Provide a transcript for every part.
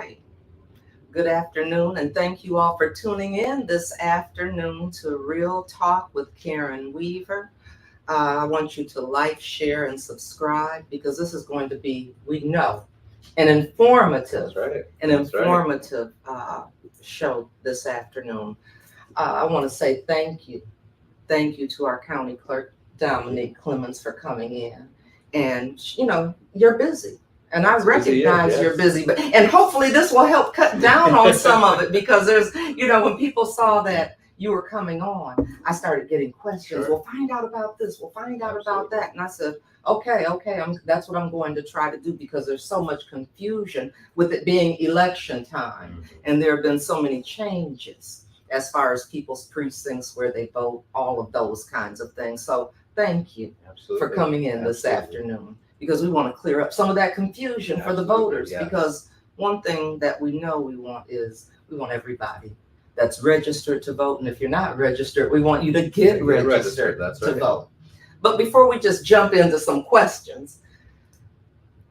right. Good afternoon, and thank you all for tuning in this afternoon to Real Talk with Karen Weaver. I want you to like, share, and subscribe because this is going to be, we know, an informative, That's right. an That's right. informative show this afternoon. I want to say thank you. Thank you to our county clerk, Domonique Clemons, for coming in. And, you're busy. And I It's busy, recognize yes. you're busy, and hopefully this will help cut down on some of it because there's, when people saw that you were coming on, I started getting questions. Sure. We'll find out about this. We'll find out about Absolutely. that. And I said, okay, that's what I'm going to try to do because there's so much confusion with it being election time. Mhm. And there have been so many changes as far as people's precincts where they vote, all of those kinds of things. So thank you Absolutely. for coming in this afternoon because we want to clear up some of that confusion for the Absolutely, voters. yes. Because one thing that we know we want everybody that's registered to vote. And if you're not registered, we want you to get registered That's to right. vote. But before we just jump into some questions,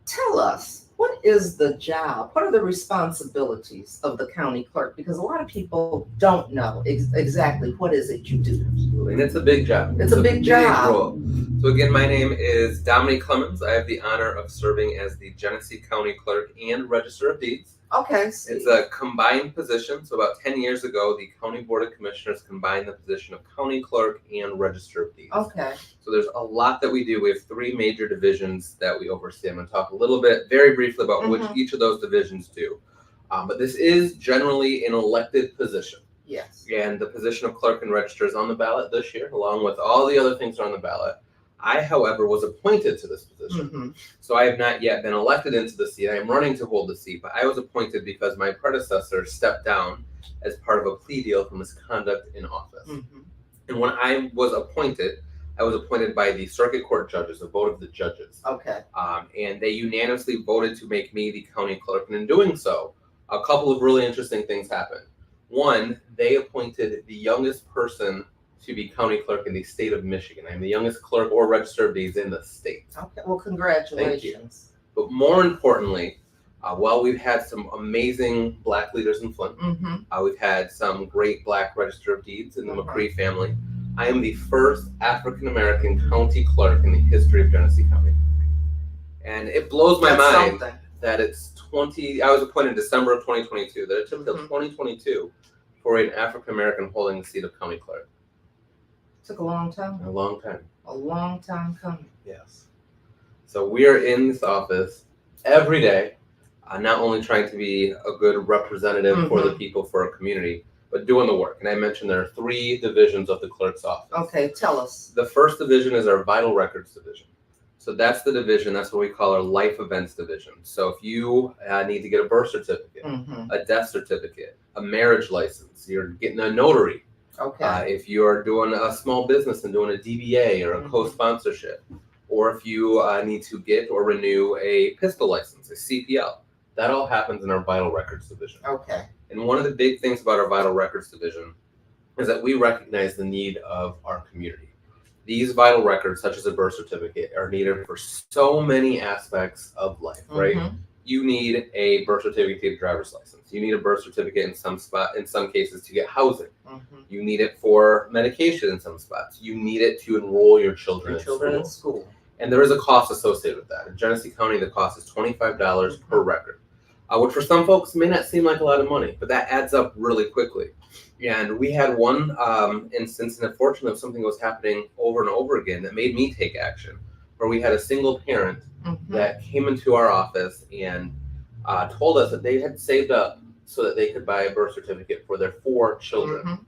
tell us, what is the job? What are the responsibilities of the county clerk? Because a lot of people don't know exactly what is it you do. Absolutely. And it's a big job. It's a big job. Role. So again, my name is Domonique Clemons. I have the honor of serving as the Genesee County Clerk and Register of Deeds. Okay. It's a combined position. So about 10 years ago, the County Board of Commissioners combined the position of County Clerk and Register of Deeds. Okay. So there's a lot that we do. We have 3 major divisions that we oversee. I'm going to talk a little bit, very briefly, about which each of those divisions do. But this is generally an elected position. Yes. And the position of clerk and register is on the ballot this year, along with all the other things that are on the ballot. I, however, was appointed to this position. So I have not yet been elected into the seat. I am running to hold the seat, but I was appointed because my predecessor stepped down as part of a plea deal for misconduct in office. And when I was appointed by the circuit court judges, a vote of the judges. Okay. And they unanimously voted to make me the county clerk. And in doing so, a couple of really interesting things happened. One, they appointed the youngest person to be county clerk in the state of Michigan. I'm the youngest clerk or register of deeds in the state. Okay. Well, congratulations. But more importantly, while we've had some amazing Black leaders in Flint, we've had some great Black register of deeds in the McCree family. I am the first African-American county clerk in the history of Genesee County. And it blows my mind that it's I was appointed in December of 2022, that it took till 2022 for an African-American holding the seat of county clerk. Took a long time. A long time. A long time coming. Yes. So we are in this office every day, not only trying to be a good representative for the people, for our community, but doing the work. And I mentioned there are 3 divisions of the clerk's office. Okay, tell us. The first division is our vital records division. So that's the division, that's what we call our life events division. So if you need to get a birth certificate, a death certificate, a marriage license, you're getting a notary. Okay. If you're doing a small business and doing a DBA or a co-sponsorship, or if you need to get or renew a pistol license, a CPL, that all happens in our vital records division. Okay. And one of the big things about our vital records division is that we recognize the need of our community. These vital records, such as a birth certificate, are needed for so many aspects of life, right? You need a birth certificate to get a driver's license. You need a birth certificate in some cases to get housing. You need it for medication in some spots. You need it to enroll your children in school. And there is a cost associated with that. In Genesee County, the cost is $25 per record, which for some folks may not seem like a lot of money, but that adds up really quickly. And we had one instance, and unfortunately, something was happening over and over again that made me take action, where we had a single parent that came into our office and told us that they had saved up so that they could buy a birth certificate for their 4 children.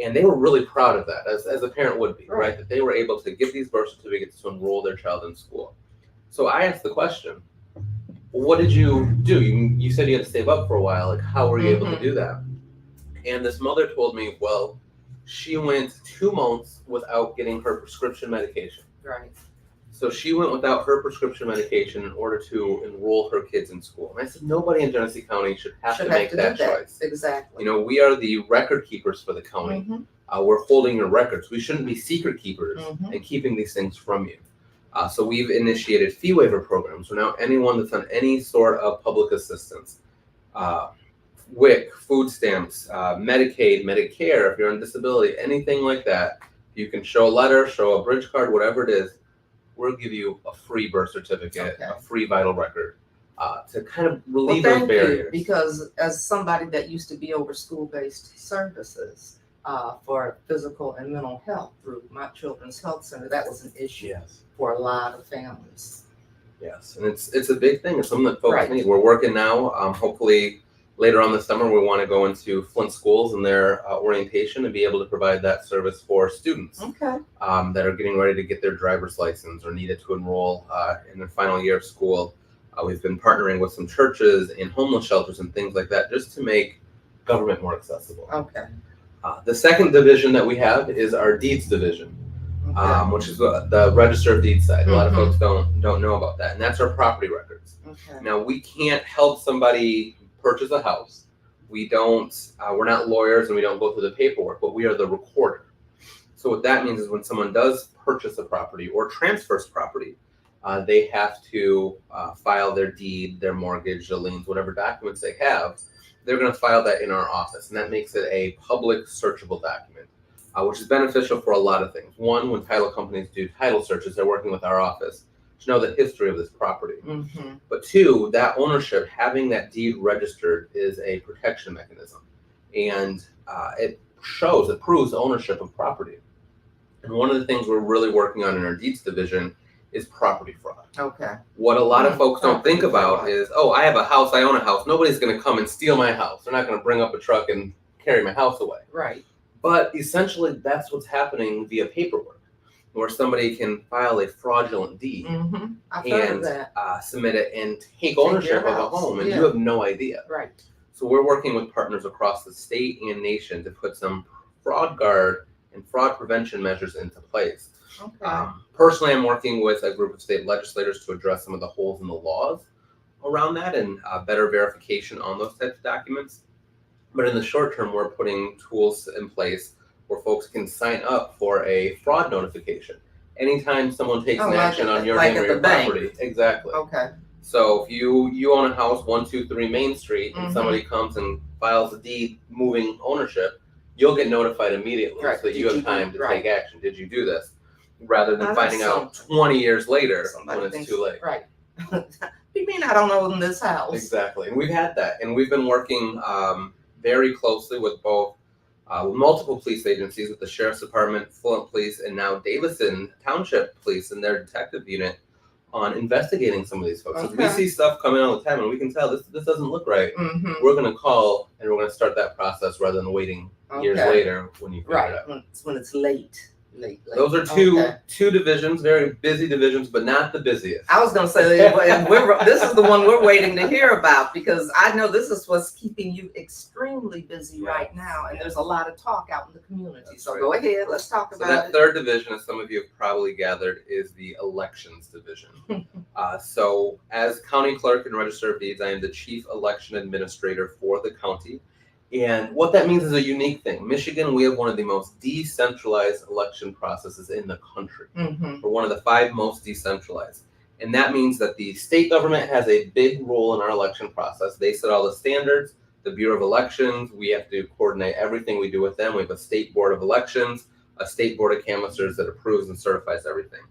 And they were really proud of that, as a parent would be, right? That they were able to get these birth certificates to enroll their child in school. So I asked the question, well, what did you do? You said you had to save up for a while. Like, how were you able to do that? And this mother told me, well, she went 2 months without getting her prescription medication. Right. So she went without her prescription medication in order to enroll her kids in school. And I said, nobody in Genesee County should have to make that choice. Exactly. We are the record keepers for the county. We're holding your records. We shouldn't be secret keepers and keeping these things from you. So we've initiated fee waiver programs. So now anyone that's on any sort of public assistance, WIC, food stamps, Medicaid, Medicare, if you're on disability, anything like that. You can show a letter, show a bridge card, whatever it is. We'll give you a free birth certificate, a free vital record, to kind of relieve those barriers. Because as somebody that used to be over school-based services for physical and mental health through my children's health center, that was an issue for a lot of families. Yes, and it's a big thing. It's something that folks need. We're working now. Hopefully, later on this summer, we want to go into Flint schools and their orientation and be able to provide that service for students that are getting ready to get their driver's license or needed to enroll in their final year of school. We've been partnering with some churches and homeless shelters and things like that just to make government more accessible. The second division that we have is our deeds division, which is the Register of Deeds side. A lot of folks don't know about that, and that's our property records. Now, we can't help somebody purchase a house. We don't. We're not lawyers, and we don't go through the paperwork, but we are the recorder. So what that means is when someone does purchase a property or transfers property, they have to file their deed, their mortgage, the liens, whatever documents they have. They're going to file that in our office, and that makes it a public searchable document, which is beneficial for a lot of things. One, when title companies do title searches, they're working with our office to know the history of this property. But two, that ownership, having that deed registered is a protection mechanism, and it proves ownership of property. And one of the things we're really working on in our deeds division is property fraud. What a lot of folks don't think about is, oh, I have a house, I own a house. Nobody's going to come and steal my house. They're not going to bring up a truck and carry my house away. But essentially, that's what's happening via paperwork, where somebody can file a fraudulent deed and submit it and take ownership of a home, and you have no idea. So we're working with partners across the state and nation to put some fraud guard and fraud prevention measures into place. Personally, I'm working with a group of state legislators to address some of the holes in the laws around that and better verification on those types of documents. But in the short term, we're putting tools in place where folks can sign up for a fraud notification anytime someone takes an action on your name or your property. So if you own a house 123 Main Street and somebody comes and files a deed moving ownership, you'll get notified immediately so that you have time to take action. Did you do this? Rather than finding out 20 years later when it's too late. You mean I don't own this house? Exactly. And we've had that. And we've been working very closely with both multiple police agencies, with the Sheriff's Department, Flint Police, and now Davison Township Police and their detective unit on investigating some of these folks. We see stuff coming all the time and we can tell this doesn't look right. We're going to call and we're going to start that process rather than waiting years later when you figure it out. When it's late. Those are two divisions, very busy divisions, but not the busiest. I was going to say, this is the one we're waiting to hear about, because I know this is what's keeping you extremely busy right now, and there's a lot of talk out in the community. So go ahead, let's talk about that. Third division, as some of you have probably gathered, is the elections division. So as county clerk and register of deeds, I am the chief election administrator for the county. And what that means is a unique thing. Michigan, we have one of the most decentralized election processes in the country. We're one of the 5 most decentralized. And that means that the state government has a big role in our election process. They set all the standards. The Bureau of Elections, we have to coordinate everything we do with them. We have a state board of elections, a state board of canvassers that approves and certifies everything.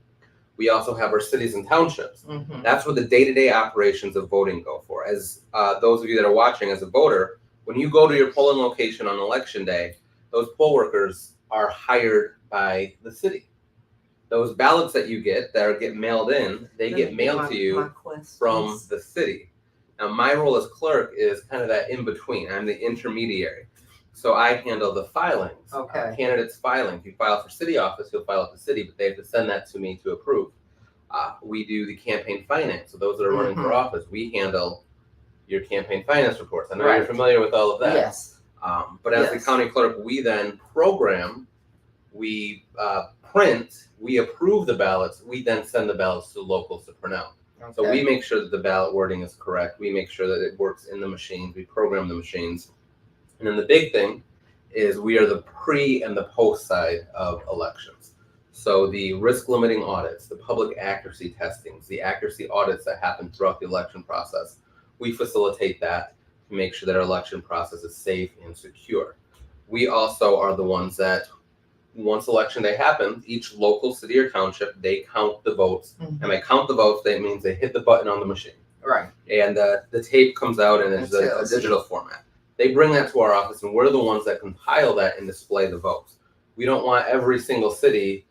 We also have our cities and townships. That's where the day-to-day operations of voting go for. As those of you that are watching as a voter, when you go to your polling location on election day, those poll workers are hired by the city. Those ballots that you get mailed in, they get mailed to you from the city. Now, my role as clerk is kind of that in between. I'm the intermediary. So I handle the filings, candidates' filings. If you file for city office, you'll file at the city, but they have to send that to me to approve. We do the campaign finance. So those that are running for office, we handle your campaign finance reports. I know you're familiar with all of that. But as the county clerk, we then program, we print, we approve the ballots, we then send the ballots to locals to print out. So we make sure that the ballot wording is correct. We make sure that it works in the machines. We program the machines. And then the big thing is we are the pre and the post side of elections. So the risk limiting audits, the public accuracy testings, the accuracy audits that happen throughout the election process, we facilitate that to to make sure that our election process is safe and secure. We also are the ones that, once election day happens, each local city or township, they count the votes. And by count the votes, that means they hit the button on the machine. Right. And the tape comes out and it's a digital format. They bring that to our office, and we're the ones that compile that and display the votes. We don't want every single city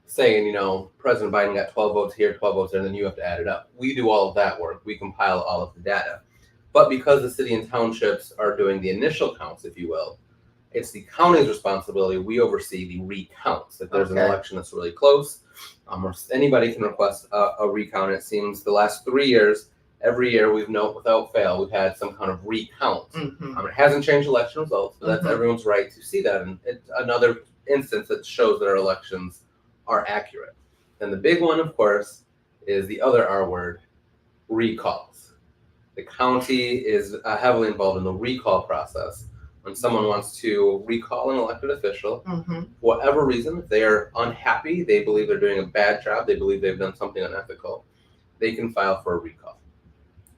saying, President Biden got 12 votes here, 12 votes there, and then you have to add it up. We do all of that work. We compile all of the data. But because the city and townships are doing the initial counts, if you will, it's the county's responsibility. We oversee the recounts. If there's an election that's really close, or anybody can request a recount. It seems the last 3 years, every year without fail, we've had some kind of recount. It hasn't changed election results, but that's everyone's right to see that. And it's another instance that shows that our elections are accurate. And the big one, of course, is the other R word, recalls. The county is heavily involved in the recall process. When someone wants to recall an elected official, for whatever reason, if they are unhappy, they believe they're doing a bad job, they believe they've done something unethical, they can file for a recall.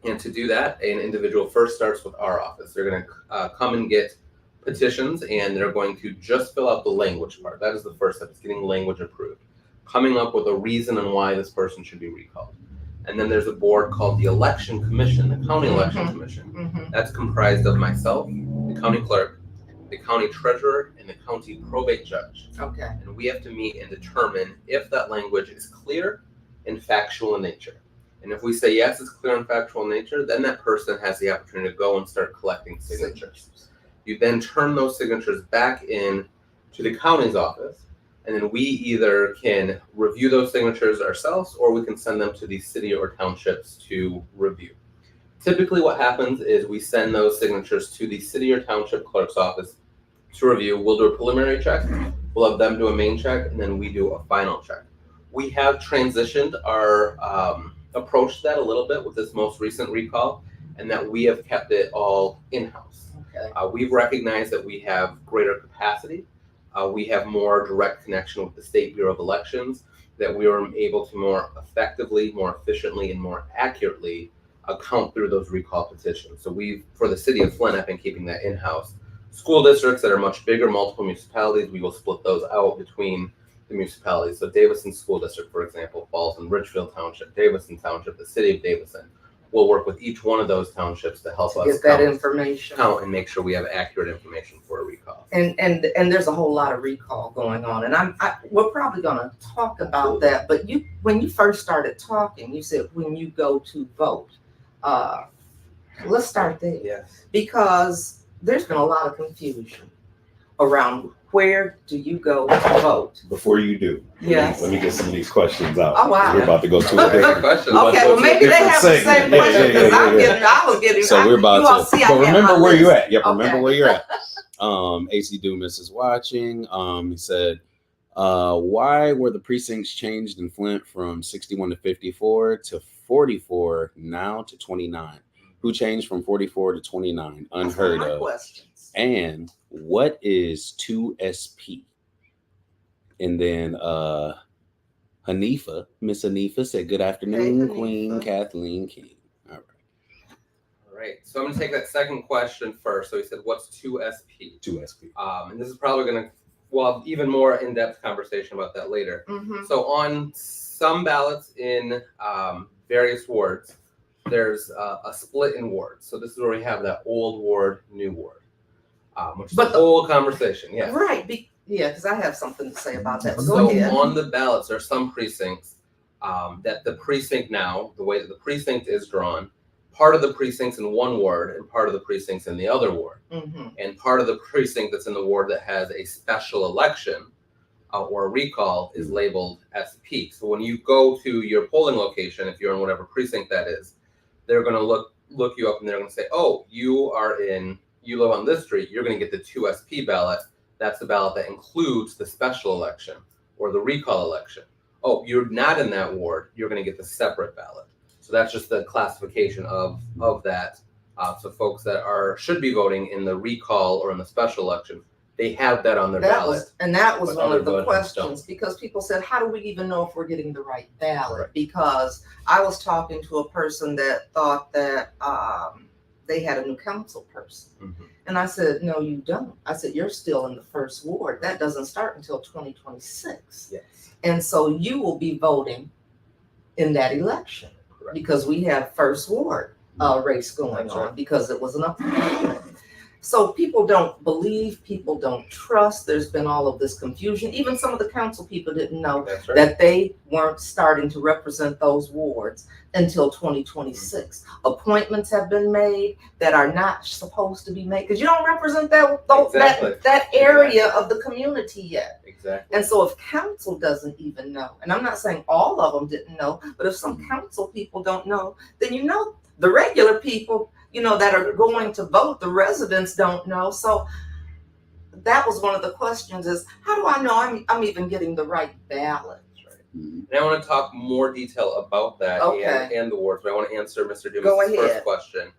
And to do that, an individual first starts with our office. They're going to come and get petitions, and they're going to just fill out the language part. That is the first step, is getting language approved. Coming up with a reason and why this person should be recalled. And then there's a board called the Election Commission, the County Election Commission. That's comprised of myself, the county clerk, the county treasurer, and the county probate judge. Okay. And we have to meet and determine if that language is clear and factual in nature. And if we say, yes, it's clear and factual in nature, then that person has the opportunity to go and start collecting signatures. You then turn those signatures back in to the county's office, and then we either can review those signatures ourselves, or we can send them to the city or townships to review. Typically what happens is we send those signatures to the city or township clerk's office to review. We'll do a preliminary check, we'll have them do a main check, and then we do a final check. We have transitioned our approach to that a little bit with this most recent recall, and that we have kept it all in-house. Okay. We've recognized that we have greater capacity. We have more direct connection with the State Bureau of Elections, that we are able to more effectively, more efficiently, and more accurately count through those recall petitions. So for the city of Flint, I've been keeping that in-house. School districts that are much bigger, multiple municipalities, we will split those out between the municipalities. So Davison School District, for example, falls in Richfield Township, Davison Township, the city of Davison. We'll work with each one of those townships to help us get that information, count and make sure we have accurate information for a recall. And there's a whole lot of recall going on, and we're probably going to talk about that. But when you first started talking, you said when you go to vote. Let's start there. Yes. Because there's been a lot of confusion around where do you go to vote. Before you do, yes, let me get some of these questions out. Oh wow, we're about to go to a different question. Okay, well maybe they have the same question because I was getting. So we're about to. But remember where you're at. Yep, okay. Remember where you're at. AC Dumas is watching. He said, "Why were the precincts changed in Flint from 61 to 54 to 44 now to 29? Who changed from 44 to 29? Unheard of. Questions. And what is 2SP?" And then Miss Hanifa said, "Good afternoon, hey, Queen Kathleen King." All right. So I'm going to take that second question first. So he said, what's 2SP? 2SP. And this is probably going to, have even more in-depth conversation about that later. So on some ballots in various wards, there's a split in wards. So this is where we have that old ward, new ward. Which is the whole conversation, yeah. Right, because I have something to say about that. But so go ahead. On the ballots, there are some precincts that the precinct now, the way that the precinct is drawn, part of the precinct's in one ward and part of the precinct's in the other ward. And part of the precinct that's in the ward that has a special election or a recall is labeled SP. So when you go to your polling location, if you're in whatever precinct that is, they're going to look you up and they're going to say, oh, you live on this street, you're going to get the 2SP ballot. That's the ballot that includes the special election or the recall election. Oh, you're not in that ward, you're going to get the separate ballot. So that's just the classification of that. So folks that should be voting in the recall or in the special election, they have that on their ballot. That was one of the questions, because people said, how do we even know if we're getting the right ballot? Right. Because I was talking to a person that thought that they had a new council person. Mhm. And I said, no, you don't. I said, you're still in the first ward. That doesn't start until 2026. Yes. And so you will be voting in that election. Correct. Because we have first ward race going That's on right. because it was an appointment. So people don't believe, people don't trust. There's been all of this confusion. Even some of the council people didn't know That's right. that they weren't starting to represent those wards until 2026. Appointments have been made that are not supposed to be made because you don't represent Exactly. that area of the community yet. Exactly. And so if council doesn't even know, and I'm not saying all of them didn't know, but if some council people don't know, then you know the regular people, you know, that are going to vote, the residents don't know. So that was one of the questions is, how do I know I'm even getting the right ballot? And I want to talk more detail about that Okay. and the wards, but I want to answer Mr. Go Dumas' first ahead. question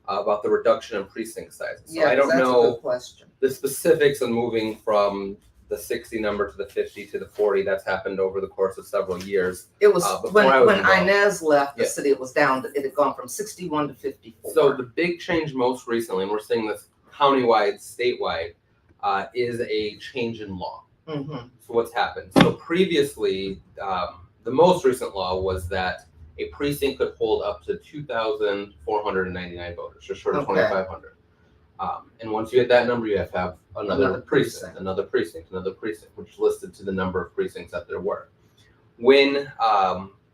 about the reduction in precinct sizes. So Yeah, I don't that's a know good question. the specifics of moving from the 60 number to the 50 to the 40. That's happened over the course of several years. It was Before I was when involved. Inez left the Yeah. city, it was down, it had gone from 61 to 54. So the big change most recently, and we're seeing this countywide, statewide, is a change in law. Mm-hmm. So what's happened? So previously, the most recent law was that a precinct could hold up to 2,499 voters, just short of Okay. 2,500. And once you hit that number, you have to have another Another precinct, another precinct, another precinct, which is listed to the number of precincts that there were. When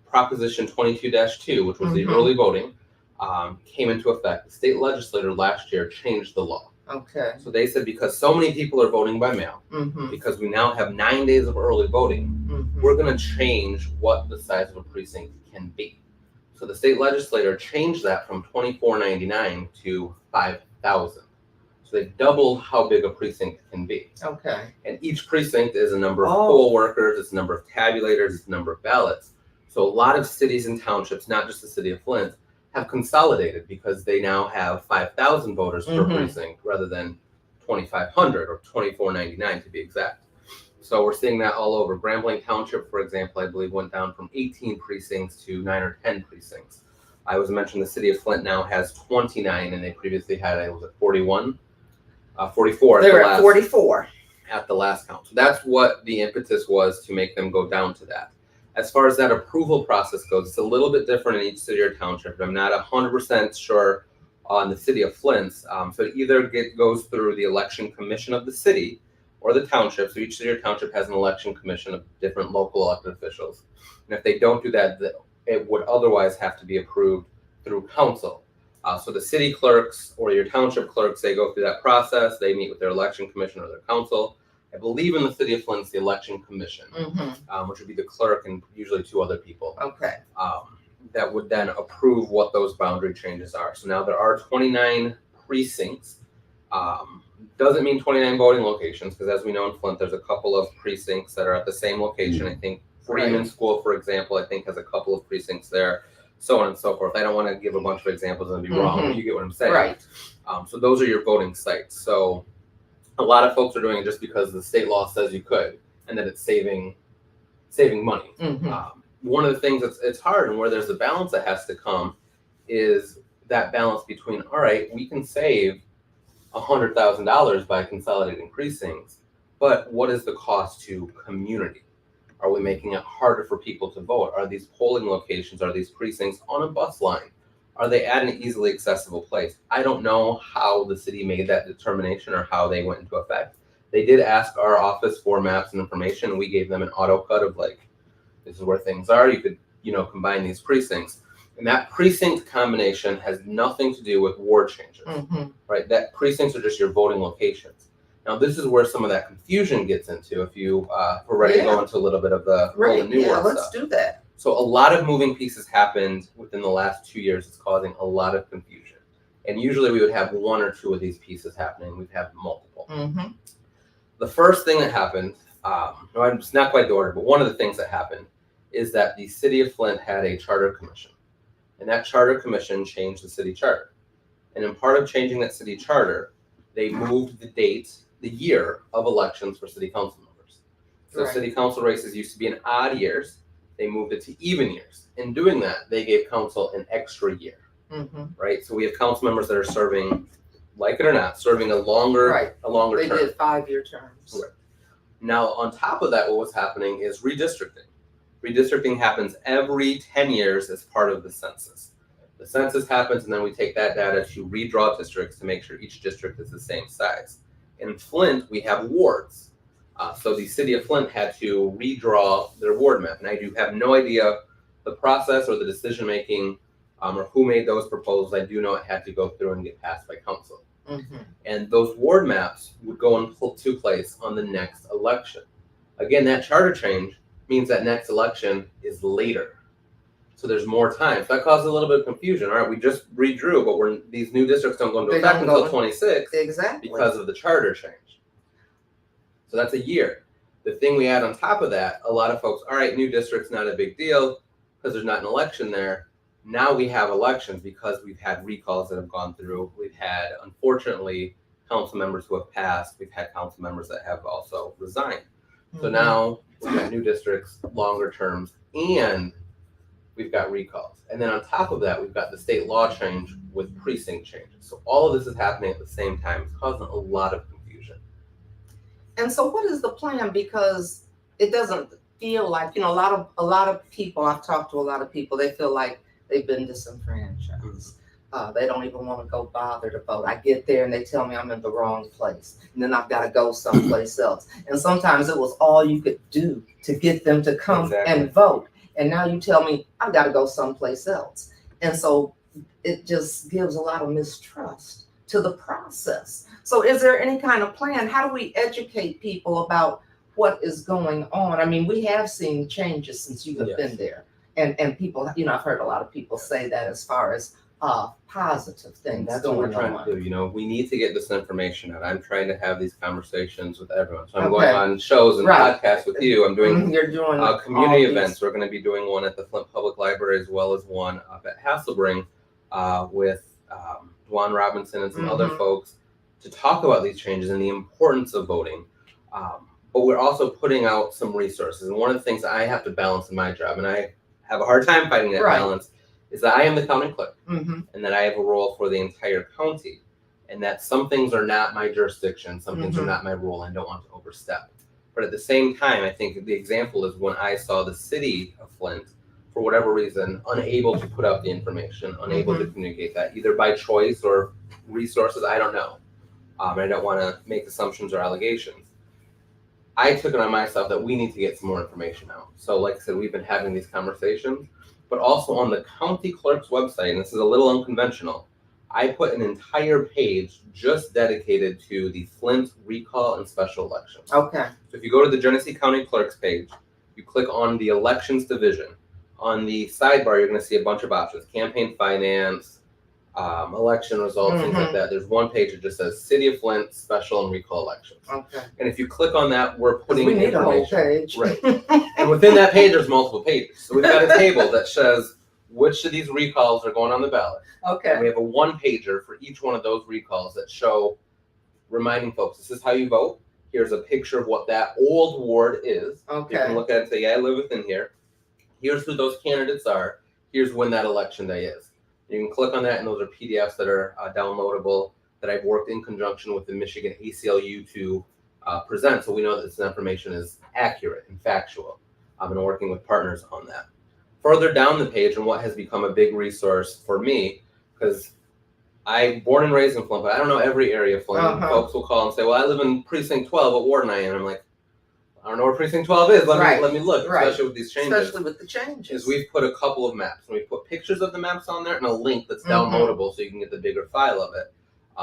Proposition 22-2, which was the Mhm. early voting, came into effect, the state legislature last year changed the law. Okay. So they said because so many people are voting by mail, Mm-hmm. because we now have 9 days of early voting, Mm-hmm. we're going to change what the size of a precinct can be. So the state legislature changed that from 2,499 to 5,000. So they doubled how big a precinct can be. Okay. And each precinct is a number of Oh. poll workers, it's a number of tabulators, it's a number of ballots. So a lot of cities and townships, not just the city of Flint, have consolidated because they now have 5,000 voters per Mhm. precinct rather than 2,500 or 2,499 to be exact. So we're seeing that all over. Grambling Township, for example, I believe went down from 18 precincts to 9 or 10 precincts. I was mentioned the city of Flint now has 29, and they previously had, 41? 44. They were at 44. At the last count. So that's what the impetus was to make them go down to that. As far as that approval process goes, it's a little bit different in each city or township. I'm not 100% sure on the city of Flint. So it either goes through the election commission of the city or the township. So each city or township has an election commission of different local elected officials. And if they don't do that, it would otherwise have to be approved through council. So the city clerks or your township clerks, they go through that process. They meet with their election commission or their council. I believe in the city of Flint, it's the election commission, Mm-hmm. which would be the clerk and usually 2 other people, Okay. that would then approve what those boundary changes are. So now there are 29 precincts. Doesn't mean 29 voting locations, because as we know in Flint, there's a couple of precincts that are at the same location. I think Freeman School, for example, I think has a couple of precincts there, so on and so forth. I don't want to give a bunch of examples and be wrong, but you get what I'm saying. Right. So those are your voting sites. So a lot of folks are doing it just because the state law says you could, and that it's saving money. Mm-hmm. One of the things it's hard, and where there's a balance that has to come, is that balance between, all right, we can save $100,000 by consolidating precincts, but what is the cost to community? Are we making it harder for people to vote? Are these polling locations, are these precincts on a bus line? Are they at an easily accessible place? I don't know how the city made that determination or how they went into effect. They did ask our office for maps and information, and we gave them an auto cut of like, this is where things are. You could, combine these precincts. And that precinct combination has nothing to do with ward changes, right? That precincts are just your voting locations. Now, this is where some of that confusion gets into. If we're ready to go into a little bit of the Right. new Yeah, word let's stuff. do that. So a lot of moving pieces happened within the last 2 years. It's causing a lot of confusion. And usually we would have 1 or 2 of these pieces happening. We'd have multiple. Mm-hmm. The first thing that happened, it's not quite the order, but one of the things that happened is that the city of Flint had a charter commission. And that charter commission changed the city charter. And in part of changing that city charter, they moved the year of elections for city council members. So Right. city council races used to be in odd years. They moved it to even years. In doing that, they gave council an extra year. right? So we have council members that are serving, like it or not, serving a longer Right. They term. did 5-year terms. Right. Now, on top of that, what was happening is redistricting. Redistricting happens every 10 years as part of the census. The census happens, and then we take that data to redraw districts to make sure each district is the same size. In Flint, we have wards. So the city of Flint had to redraw their ward map. And I do have no idea the process or the decision-making or who made those proposals. I do know it had to go through and get passed by council. And those ward maps would go into place on the next election. Again, that charter change means that next election is later. So there's more time. So that causes a little bit of confusion. All right, we just redrew, but these new districts don't go into effect until 26 Exactly. because of the charter change. So that's a year. The thing we add on top of that, a lot of folks, all right, new district's not a big deal because there's not an election there. Now we have elections because we've had recalls that have gone through. We've had, unfortunately, council members who have passed. We've had council members that have also resigned. So now we've got new districts, longer terms, and we've got recalls. And then on top of that, we've got the state law change with precinct changes. So all of this is happening at the same time. It's causing a lot of confusion. And so what is the plan? Because it doesn't feel like, a lot of people, I've talked to a lot of people, they feel like they've been disenfranchised. They don't even want to go bother to vote. I get there and they tell me I'm in the wrong place. And then I've got to go someplace else. And sometimes it was all you could do to get them to come and vote. And now you tell me I've got to go someplace else. And so it just gives a lot of mistrust to the process. So is there any kind of plan? How do we educate people about what is going on? I mean, we have seen changes since you have been there. And people, I've heard a lot of people say that as far as positive things. That's what we're trying to do. We need to get this information out. I'm trying to have these conversations with everyone. So I'm going on shows and podcasts with you. I'm doing community events. We're going to be doing one at the Flint Public Library as well as one up at Hasselbring with Dwan Robinson and some other folks to talk about these changes and the importance of voting. But we're also putting out some resources. And one of the things I have to balance in my job, and I have a hard time finding that balance, is that I am the county clerk and that I have a role for the entire county, and that some things are not my jurisdiction, some things are not my role, and I don't want to overstep. But at the same time, I think the example is when I saw the city of Flint, for whatever reason, unable to put out the information, unable to communicate that, either by choice or resources, I don't know. I don't want to make assumptions or allegations. I took it on myself that we need to get some more information out. So like I said, we've been having these conversations, but also on the county clerk's website, and this is a little unconventional, I put an entire page just dedicated to the Flint recall and special elections. Okay. So if you go to the Genesee County Clerk's page, you click on the elections division. On the sidebar, you're going to see a bunch of options: campaign finance, election results, things like that. There's one page that just says City of Flint special and recall elections. Okay. And if you click on that, we're putting we need information. A whole page. Right. And within that page, there's multiple pages. So we've got a table that says which of these recalls are going on the ballot. Okay. And we have a one-pager for each one of those recalls that show, reminding folks, this is how you vote. Here's a picture of what that old ward is. Okay. You can look at it and say, yeah, I live within here. Here's who those candidates are. Here's when that election day is. You can click on that, and those are PDFs that are downloadable that I've worked in conjunction with the Michigan ACLU to present, so we know that this information is accurate and factual. I've been working with partners on that. Further down the page, and what has become a big resource for me, because I'm born and raised in Flint, but I don't know every area of Flint. Folks will call and say, well, I live in precinct 12, what ward am I in? I'm like, I don't know where precinct 12 is. Let me look, especially with these changes. Especially with the changes. Is we've put a couple of maps, and we've put pictures of the maps on there and a link that's downloadable so you can get the bigger file of it.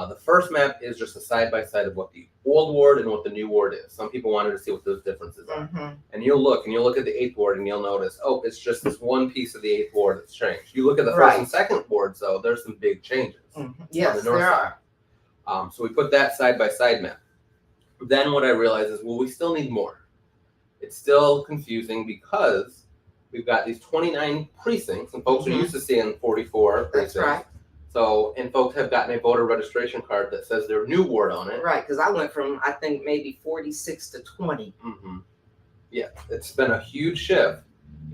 The first map is just a side-by-side of what the old ward and what the new ward is. Some people wanted to see what those differences are. And you'll look at the 8th ward, and you'll notice, oh, it's just this one piece of the 8th ward that's changed. You look at the first and second wards, though, there's some big changes. Yes, there are. So we put that side-by-side map. Then what I realized is, well, we still need more. It's still confusing because we've got these 29 precincts, and folks are used to seeing 44 precincts. That's right. So, and folks have gotten a voter registration card that says their new ward on it. Right, because I went from, I think, maybe 46 to 20. Yeah, it's been a huge shift.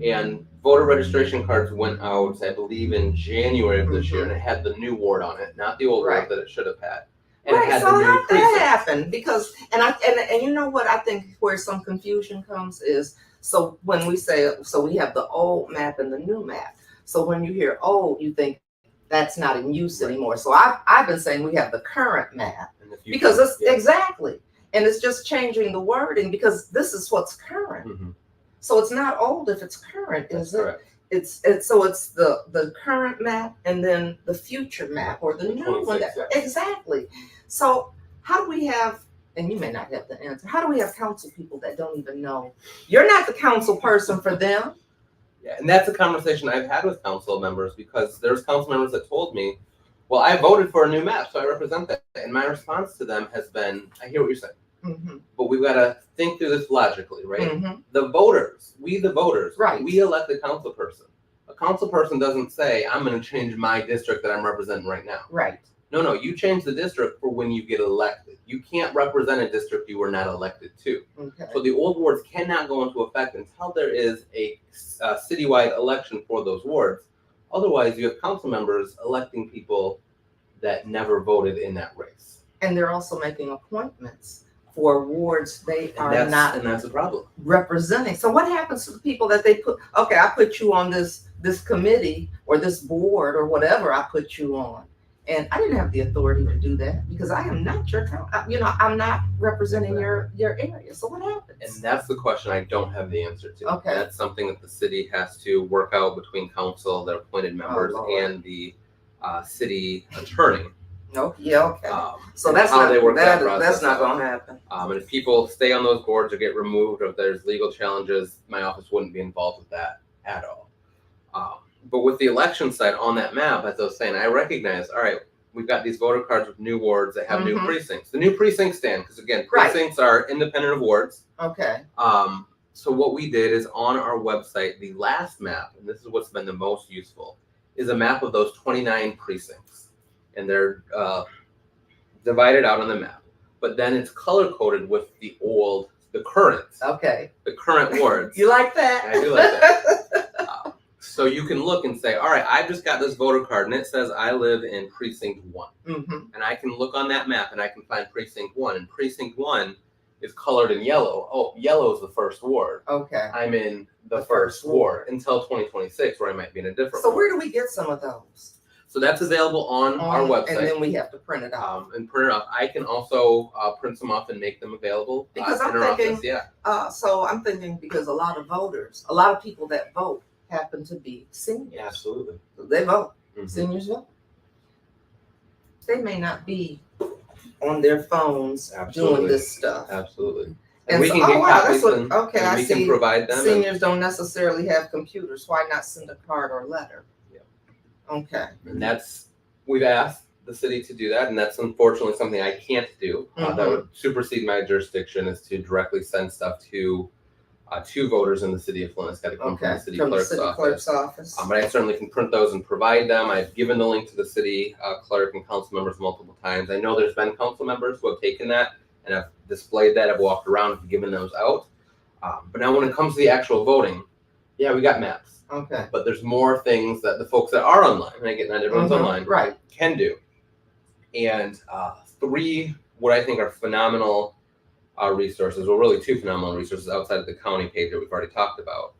And voter registration cards went out, I believe, in January of this year, and it had the new ward on it, not the old Right. ward that it should have had. And Right, it had so the new how did precincts. that happen? Because and you know what I think where some confusion comes is, so when we say, so we have the old map and the new map. So when you hear old, you think that's not in use Right. anymore. So I've been saying we have the current map And the future, because it's yeah. exactly, and it's just changing the wording because this is what's current. Mhm. So it's not old if it's current, That's is it? correct. It's so it's the current map and then the future map or the The new one. 26, yeah. Exactly. So how do we have, and you may not have the answer, how do we have council people that don't even know? You're not the council person for them. Yeah, and that's a conversation I've had with council members because there's council members that told me, well, I voted for a new map, so I represent that. And my response to them has been, I hear what you're saying, Mm-hmm. but we've got to think through this logically, right? Mm-hmm. The voters, we the voters, Right. we elect a council person. A council person doesn't say, I'm going to change my district that I'm representing right now. Right. No, you change the district for when you get elected. You can't represent a district you were not elected to. Okay. So the old wards cannot go into effect until there is a citywide election for those wards. Otherwise, you have council members electing people that never voted in that race. And they're also making appointments for wards they are And not that's a problem. representing. So what happens to the people that they put, okay, I put you on this committee or this board or whatever I put you on. And I didn't have the authority to do that because I am not your, I'm not representing your area. So what happens? And that's the question I don't have the answer to. Okay. That's something that the city has to work out between council, their appointed members, Lord. and the city attorney. No, yeah, okay. So and that's how not they work that that's process not out. gonna happen. And if people stay on those boards or get removed, or if there's legal challenges, my office wouldn't be involved with that at all. But with the election side on that map, as I was saying, I recognize, all right, we've got these voter cards with new wards that have new Mhm. precincts. The new precincts stand, because again, Right. precincts are independent of wards. Okay. So what we did is on our website, the last map, and this is what's been the most useful, is a map of those 29 precincts. And they're divided out on the map. But then it's color coded with the current wards. You like that? I do like that. So you can look and say, all right, I've just got this voter card and it says I live in precinct 1. Mm-hmm. And I can look on that map and I can find precinct 1. And precinct 1 is colored in yellow. Oh, yellow is the first ward. Okay. I'm in the first ward until 2026, where I might be in a different So ward. where do we get some of those? So that's available on our website. And then we have to print it out. And print it off. I can also print some off and make them available Because in I'm our thinking, office. Yeah. So I'm thinking because a lot of people that vote happen to be seniors. Yeah, absolutely. They vote. Mhm. Seniors vote. They may not be on their phones Absolutely. doing this stuff. Absolutely. And we so- can get wow, that's copies what- and, okay, and I we see. can provide them. Seniors don't necessarily have computers. Why not send a card or letter? Yeah. Okay. And that's, we've asked the city to do that, and that's unfortunately something I can't do. That would supersede my jurisdiction, is to directly send stuff to voters in the city of Flint. It's got to come from Okay. the city From the clerk's city office. clerk's office. But I certainly can print those and provide them. I've given the link to the city clerk and council members multiple times. I know there's been council members who have taken that and have displayed that. I've walked around and given those out. But now when it comes to the actual voting, yeah, we got maps. Okay. But there's more things that the folks that are online, and again, not everyone's Mhm. online, Right. can do. And 3, what I think are phenomenal resources, well, really 2 phenomenal resources outside of the county page that we've already talked about,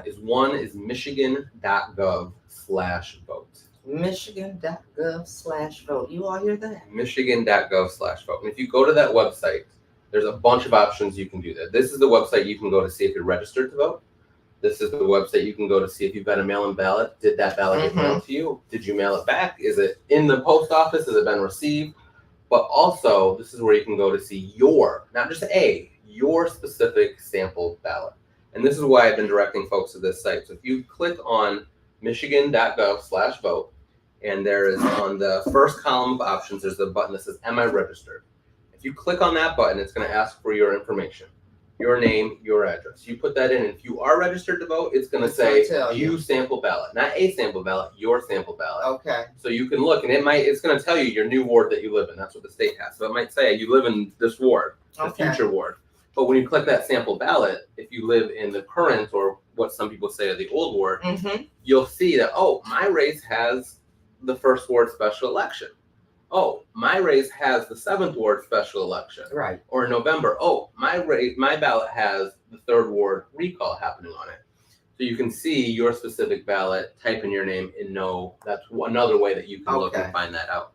is one is michigan.gov/vote. Michigan.gov/vote. You all hear that? Michigan.gov/vote. And if you go to that website, there's a bunch of options you can do there. This is the website you can go to see if you're registered to vote. This is the website you can go to see if you've got a mail-in ballot. Did that ballot get mailed to you? Did you mail it back? Is it in the post office? Has it been received? But also, this is where you can go to see not just your specific sample ballot. And this is why I've been directing folks to this site. So if you click on michigan.gov/vote, and there is on the first column of options, there's a button that says, am I registered? If you click on that button, it's going to ask for your information, your name, your address. You put that in, and if you are registered to vote, it's going to say you sample ballot, not a sample ballot, your sample ballot. Okay. So you can look, and it's going to tell you your new ward that you live in. That's what the state has. So it might say you live in this ward, the Okay. future ward. But when you click that sample ballot, if you live in the current or what some people say are the old ward, Mm-hmm. you'll see that, oh, my race has the 1st ward special election. Oh, my race has the 7th ward special election. Right. Or in November, oh, my ballot has the 3rd ward recall happening on it. So you can see your specific ballot, type in your name, and know that's another way that you can look and find that out.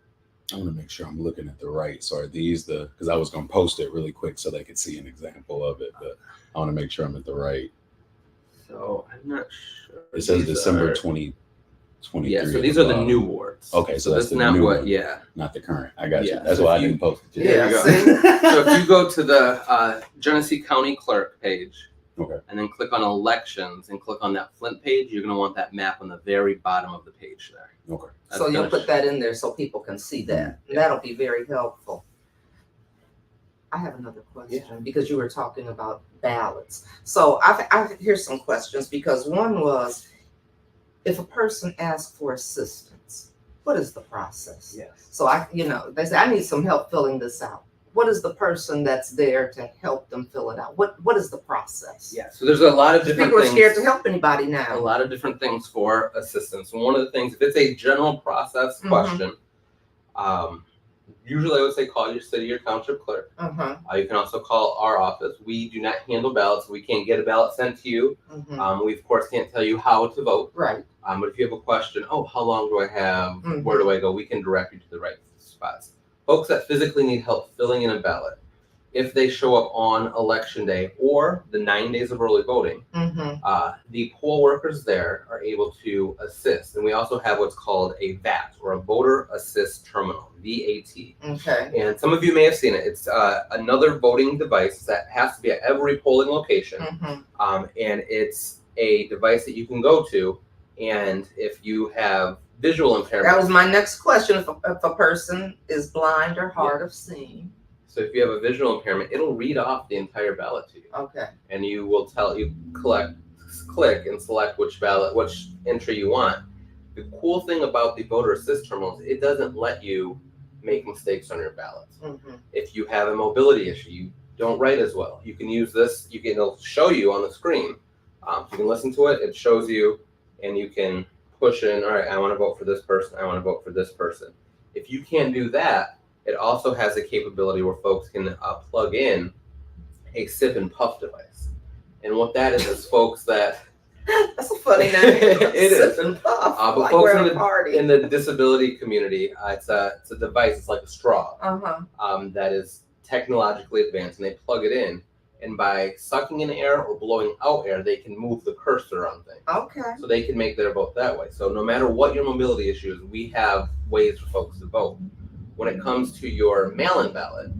I want to make sure I'm looking at the right. So are these because I was going to post it really quick so they could see an example of it, but I want to make sure I'm at the right. So I'm not sure. It says December 2023. Yeah, so these are the new wards. Okay, so that's the not new what, one, yeah. not the current. I got you. Yeah, That's so why I if you- didn't post it. Yeah, you go. see? So if you go to the Genesee County Clerk page, Okay. and then click on elections and click on that Flint page, you're going to want that map on the very bottom of the page there. Okay. So you'll put that in there so people can see that. That'll be very helpful. I have another question because you were talking about ballots. So here's some questions because one was, if a person asks for assistance, what is the process? Yes. So they say, I need some help filling this out. What is the person that's there to help them fill it out? What is the process? Yeah, so there's a lot of different People are things. scared to help anybody A now. lot of different things for assistance. And one of the things, if it's a general process question, usually I would say call your city or township clerk. Uh-huh. You can also call our office. We do not handle ballots. We can't get a ballot sent to you. Mm-hmm. We, of course, can't tell you how to vote. Right. But if you have a question, how long do I have? Where do I go? We can direct you to the right spots. Folks that physically need help filling in a ballot, if they show up on election day or the 9 days of early voting, the poll workers there are able to assist. And we also have what's called a VAT, or a voter assist terminal, VAT. Okay. And some of you may have seen it. It's another voting device that has to be at every polling location. And it's a device that you can go to. And if you have visual impairment. That was my next question. If a person is blind or hard of seeing. So if you have a visual impairment, it'll read off the entire ballot to you. Okay. And you will click and select which entry you want. The cool thing about the voter assist terminals, it doesn't let you make mistakes on your ballots. If you have a mobility issue, you don't write as well, you can use this. It'll show you on the screen. You can listen to it. It shows you, and you can push in, all right, I want to vote for this person. I want to vote for this person. If you can't do that, it also has a capability where folks can plug in a sip and puff device. And what that is folks that... That's a funny name. It is. Sip and puff. But like folks we're at a party. in the disability community, it's a device. It's like a straw that is technologically advanced, and they plug it in. And by sucking in air or blowing out air, they can move the cursor on things. Okay. So they can make their vote that way. So no matter what your mobility issue is, we have ways for folks to vote. When it comes to your mail-in ballot,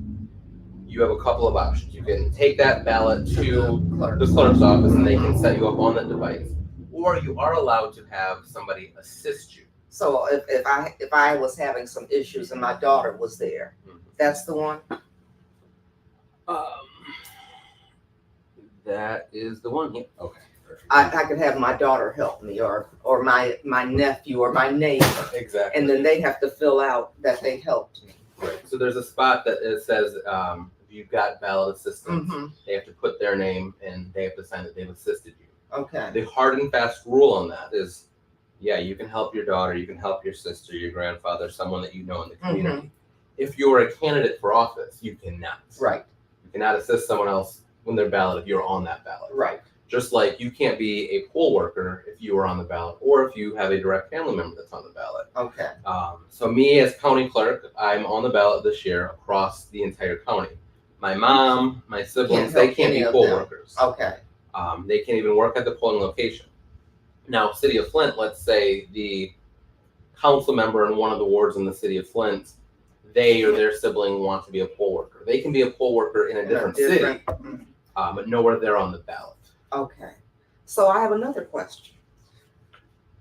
you have a couple of options. You can take that ballot to the clerk's office, and they can set you up on that device. Or you are allowed to have somebody assist you. So if I was having some issues and my daughter was there, that's the one? That is the one. Yeah. Okay. Perfect. I could have my daughter help me, or my nephew or my neighbor, Exactly. and then they have to fill out that they helped me. Right. So there's a spot that it says if you've got ballot assistance, they have to put their name and they have to sign that they've assisted you. Okay. The hard and fast rule on that is, you can help your daughter, you can help your sister, your grandfather, someone that you know in the community. If you're a candidate for office, you cannot. Right. You cannot assist someone else when their ballot if you're on that ballot. Right. Just like you can't be a poll worker if you are on the ballot, or if you have a direct family member that's on the ballot. Okay. So me as county clerk, I'm on the ballot this year across the entire county. My mom, my siblings, they can't be poll workers. Okay. They can't even work at the polling location. Now, City of Flint, let's say the council member in one of the wards in the City of Flint, they or their sibling want to be a poll worker. They can be a poll worker in a different city, but nowhere they're on the ballot. Okay. So I have another question.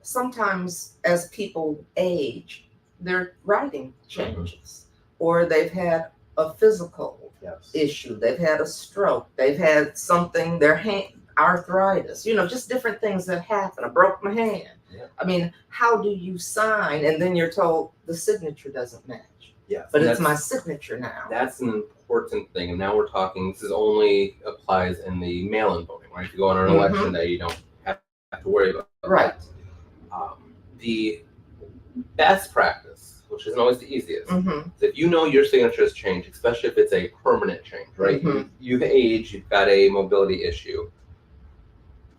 Sometimes as people age, their writing changes, or they've had a physical issue. They've had a stroke. They've had something, their hand, arthritis, just different things that happen. I broke my hand. Yeah. I mean, how do you sign? And then you're told the signature doesn't match. Yes. But it's my signature now. That's an important thing. And now we're talking, this is only applies in the mail-in voting, right? If you go on an election day, you don't have have to worry about. Right. The best practice, which isn't always the easiest, Mm-hmm. is if you know your signature has changed, especially if it's a permanent change, right? Mhm. You've aged, you've got a mobility issue.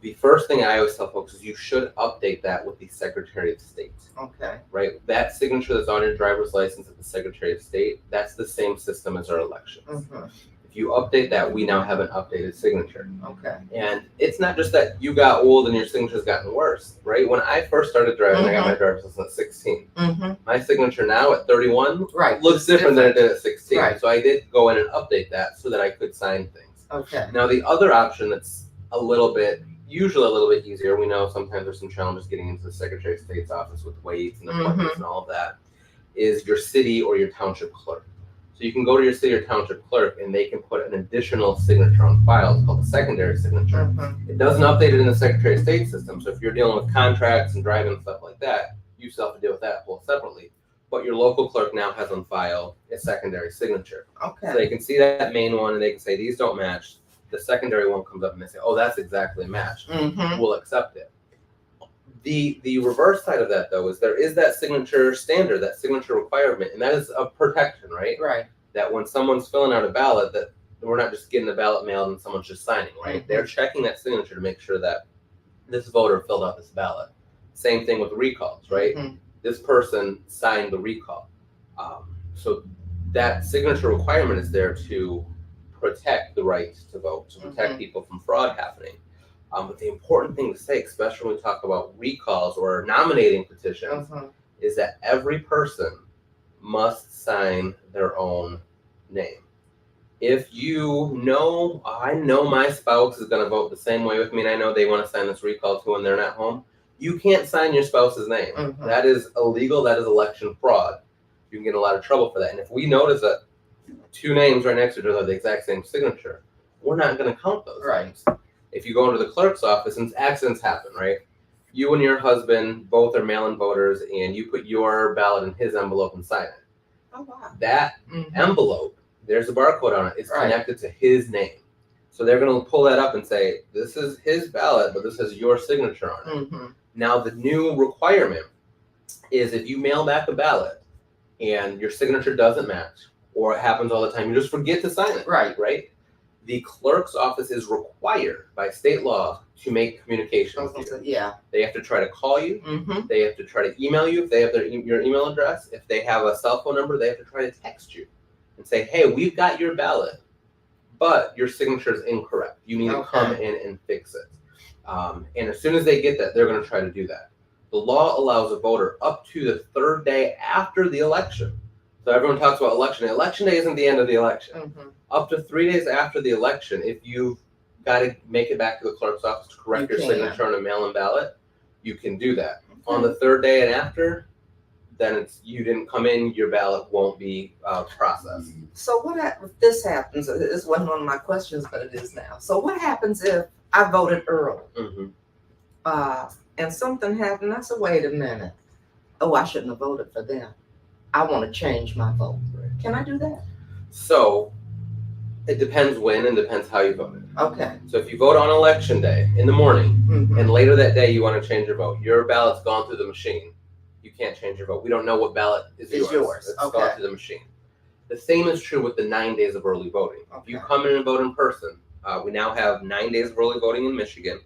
The first thing I always tell folks is you should update that with the Secretary of State, Okay. right? That signature that's on your driver's license at the Secretary of State, that's the same system as our elections. Mm-hmm. If you update that, we now have an updated signature. Okay. And it's not just that you got old and your signature's gotten worse, right? When I first started driving, I got my driver's license at 16. Mm-hmm. My signature now at 31 Right. looks different than it did at 16. Right. So I did go in and update that so that I could sign things. Okay. Now, the other option that's usually a little bit easier, we know sometimes there's some challenges getting into the Secretary of State's office with weights and appointments and all of that, is your city or your township clerk. So you can go to your city or township clerk and they can put an additional signature on file. It's called a secondary signature. Mm-hmm. It doesn't update it in the Secretary of State system. So if you're dealing with contracts and driving and stuff like that, you still have to deal with that whole separately. But your local clerk now has on file a secondary signature. Okay. So they can see that main one and they can say, these don't match. The secondary one comes up and they say, oh, that's exactly matched. Mm-hmm. We'll accept it. The reverse side of that, though, is there is that signature standard, that signature requirement, and that is a protection, right? Right. That when someone's filling out a ballot, that we're not just getting the ballot mailed and someone's just signing, right? Mhm. They're checking that signature to make sure that this voter filled out this ballot. Same thing with recalls, right? Mhm. This person signed the recall. So that signature requirement is there to protect the right to vote, to protect people from fraud happening. But the important thing to say, especially when we talk about recalls or nominating petitions, Mhm. is that every person must sign their own name. If you know, I know my spouse is going to vote the same way with me, and I know they want to sign this recall too when they're not home, you can't sign your spouse's name. Mhm. That is illegal. That is election fraud. You can get in a lot of trouble for that. And if we notice that two names right next to each other have the exact same signature, we're not going to count those. Right. Names. If you go into the clerk's office, and accidents happen, right? You and your husband both are mail-in voters, and you put your ballot in his envelope and sign it. Oh, wow. That Mhm. envelope, there's a barcode on it, is Right. connected to his name. So they're going to pull that up and say, this is his ballot, but this has your signature on it. Mm-hmm. Now, the new requirement is if you mail back a ballot and your signature doesn't match, or it happens all the time, you just forget to sign it. Right. The clerk's office is required by state law to make communications with you. Yeah. They have to try to call you. Mm-hmm. They have to try to email you if they have your email address. If they have a cell phone number, they have to try to text you and say, hey, we've got your ballot, but your signature is incorrect. You need to come in and fix it. And as soon as they get that, they're going to try to do that. The law allows a voter up to the third day after the election. So everyone talks about election day. Election day isn't the end of the election. Mm-hmm. Up to 3 days after the election, if you've got to make it back to the clerk's office to correct your signature on a mail-in ballot, you can do that. Okay. On the third day and after, then you didn't come in, your ballot won't be processed. So if this happens? This wasn't one of my questions, but it is now. So what happens if I voted early, Mm-hmm. and something happened? I said, wait a minute. Oh, I shouldn't have voted for them. I want to change my vote. Can I do that? So it depends when and depends how you voted. Okay. So if you vote on election day in the morning, Mm-hmm. and later that day you want to change your vote, your ballot's gone through the machine. You can't change your vote. We don't know what ballot is yours. It's Okay. gone through the machine. The same is true with the 9 days of early voting. If you Okay. come in and vote in person, we now have 9 days of early voting in Michigan.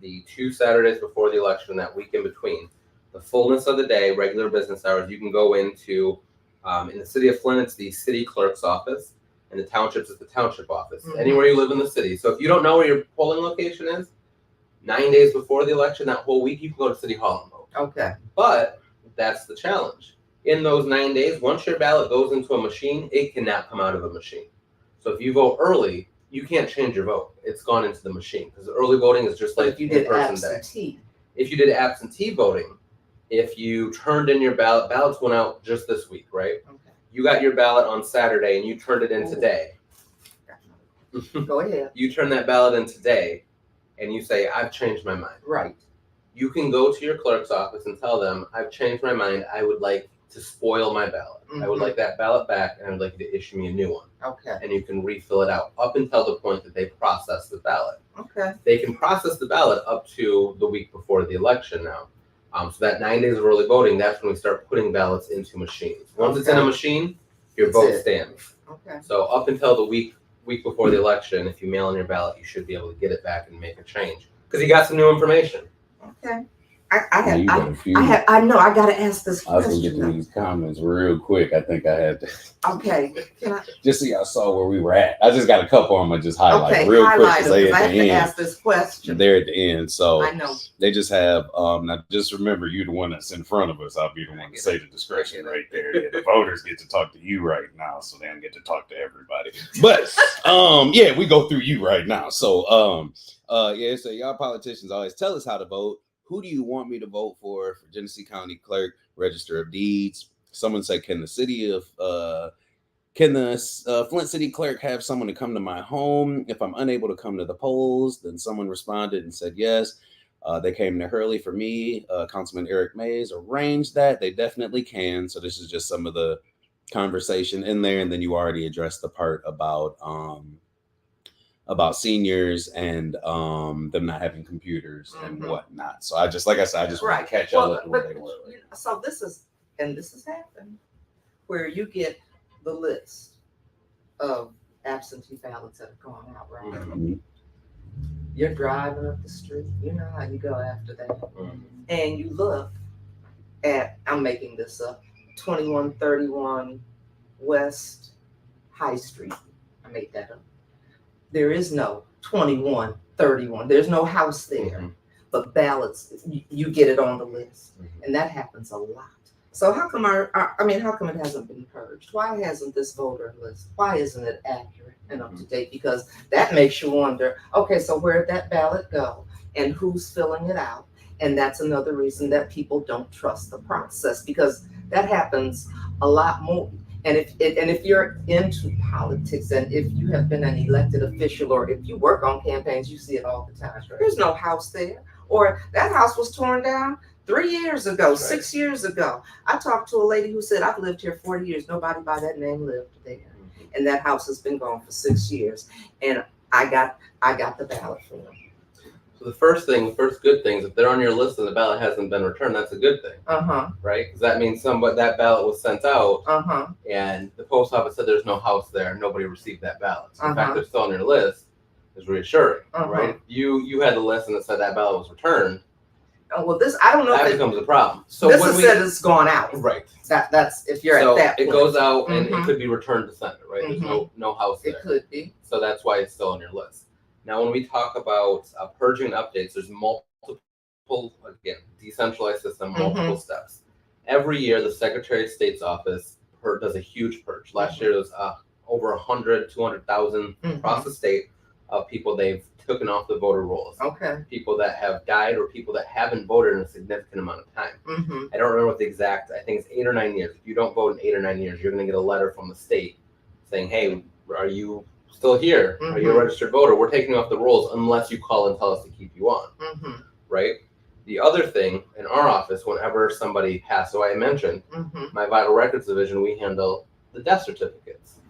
The 2 Saturdays before the election, that week in between, the fullness of the day, regular business hours, you can go into, in the city of Flint, it's the city clerk's office. In the townships, it's the township office. Mhm. Anywhere you live in the city. So if you don't know where your polling location is, 9 days before the election, that whole week, you can go to City Hall and vote. Okay. But that's the challenge. In those 9 days, once your ballot goes into a machine, it cannot come out of a machine. So if you vote early, you can't change your vote. It's gone into the machine because early voting is just But like if you did in-person day. absentee. If you did absentee voting, if you turned in your ballot, ballots went out just this week, right? Okay. You got your ballot on Saturday and you turned it in Ooh. today. Go ahead. You turn that ballot in today and you say, I've changed my mind. Right. You can go to your clerk's office and tell them, I've changed my mind. I would like to spoil my ballot. I would like that ballot back, and I would like you to issue me a new one. Okay. And you can refill it out up until the point that they process the ballot. Okay. They can process the ballot up to the week before the election now. So that 9 days of early voting, that's when we start putting ballots into machines. Once it's in a machine, your vote stands. Okay. So up until the week before the election, if you mail in your ballot, you should be able to get it back and make a change because you got some new information. Okay. I know. I got to ask this I was question. gonna get to these comments real quick. I think I had to. Okay. Just so y'all saw where we were at. I just got a couple of them I just highlight real quick because I have to ask this question. They're at the end, so I know they just have. Now, just remember, you're the one that's in front of us. I'll be the one to say the discretion right there. Yeah, the voters get to talk to you right now, so they don't get to talk to everybody. But yeah, we go through you right now. So yeah, so y'all politicians always tell us how to vote. Who do you want me to vote for Genesee County Clerk, Register of Deeds? Someone said, can the Flint City Clerk have someone to come to my home if I'm unable to come to the polls? Then someone responded and said yes. They came to Hurley for me. Councilman Eric Mays arranged that. They definitely can. So this is just some of the conversation in there. And then you already addressed the part about seniors and them not having computers and whatnot. So I just want to catch y'all up to where they were. So this has happened where you get the list of absentee ballots that have gone out, right? Mm-hmm. You're driving up the street, you know how you go after that. And you look at, I'm making this up, 2131 West High Street. I made that up. There is no 2131. There's no house there. But ballots, you get it on the list. And that happens a lot. So how come how come it hasn't been purged? Why hasn't this voter list? Why isn't it accurate and up to date? Because that makes you wonder, okay, so where'd that ballot go and who's filling it out? And that's another reason that people don't trust the process, because that happens a lot more. And if you're into politics and if you have been an elected official or if you work on campaigns, you see it all the time. There's no house there, or that house was torn down 3 years ago, 6 years ago. I talked to a lady who said, I've lived here 40 years. Nobody by that name lived there. And that house has been gone for 6 years. And I got the ballot for them. So the first good thing is if they're on your list and the ballot hasn't been returned, that's a good thing. Right? Because that means that ballot was sent out and the post office said there's no house there. Nobody received that ballot. So the fact they're still on your list is reassuring, right? If you had the list and it said that ballot was returned. Oh, well, I don't know. That becomes a problem. So this is said it's gone out. Right. That's if you're at that point. It goes out and it could be returned to sender, right? There's no house there. It could be. So that's why it's still on your list. Now, when we talk about purging updates, there's multiple, again, decentralized system, multiple steps. Every year, the Secretary of State's office does a huge purge. Last year, there was over 100, 200,000 across the state of people they've taken off the voter rolls. Okay. People that have died or people that haven't voted in a significant amount of time. I don't remember what the exact, I think it's 8 or 9 years. If you don't vote in 8 or 9 years, you're going to get a letter from the state saying, hey, are you still here? Are you a registered voter? We're taking you off the rolls unless you call and tell us to keep you on. Right? The other thing in our office, whenever somebody passed away, I mentioned, my Vital Records division, we handle the death certificates.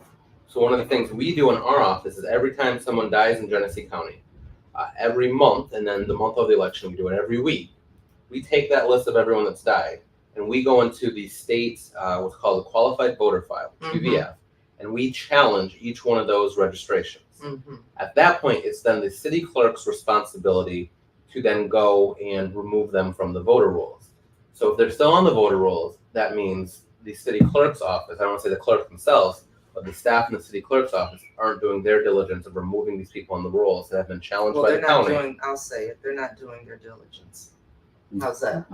So one of the things we do in our office is every time someone dies in Genesee County, every month, and then the month of the election, we do it every week, we take that list of everyone that's died, and we go into the state's what's called a Qualified Voter File, QVF, and we challenge each one of those registrations. At that point, it's then the city clerk's responsibility to then go and remove them from the voter rolls. So if they're still on the voter rolls, that means the city clerk's office, I don't want to say the clerks themselves, but the staff in the city clerk's office aren't doing their diligence of removing these people on the rolls that have been challenged by the county. I'll say it, they're not doing their diligence. How's that?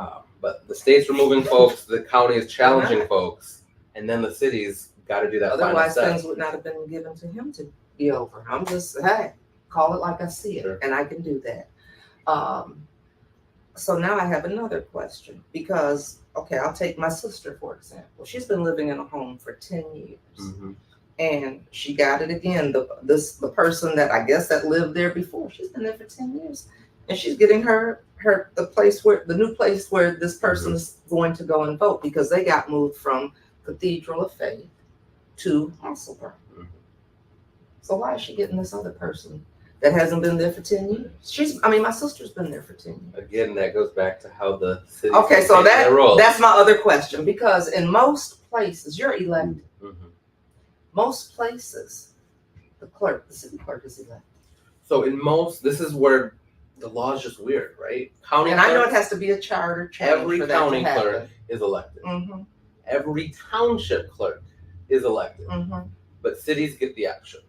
But the state's removing folks, the county is challenging folks, and then the city's got to do that. Otherwise, things would not have been given to him to be over. I'm just, hey, call it like I see it, and I can do that. So now I have another question because, okay, I'll take my sister, for example. She's been living in a home for 10 years. And she got it again. The person that I guess that lived there before, she's been there for 10 years. and she's getting the new place where this person is going to go and vote, because they got moved from Cathedral of Faith to Hasselburg. So why is she getting this other person that hasn't been there for 10 years? My sister's been there for 10 years. Again, that goes back to how the city. Okay, so that's my other question, because in most places, you're elected. Most places, the city clerk is elected. So this is where the law is just weird, right? County and I know it has to be a charter change. Every for that county to happen. clerk is elected. Every township clerk is elected. But cities get the option.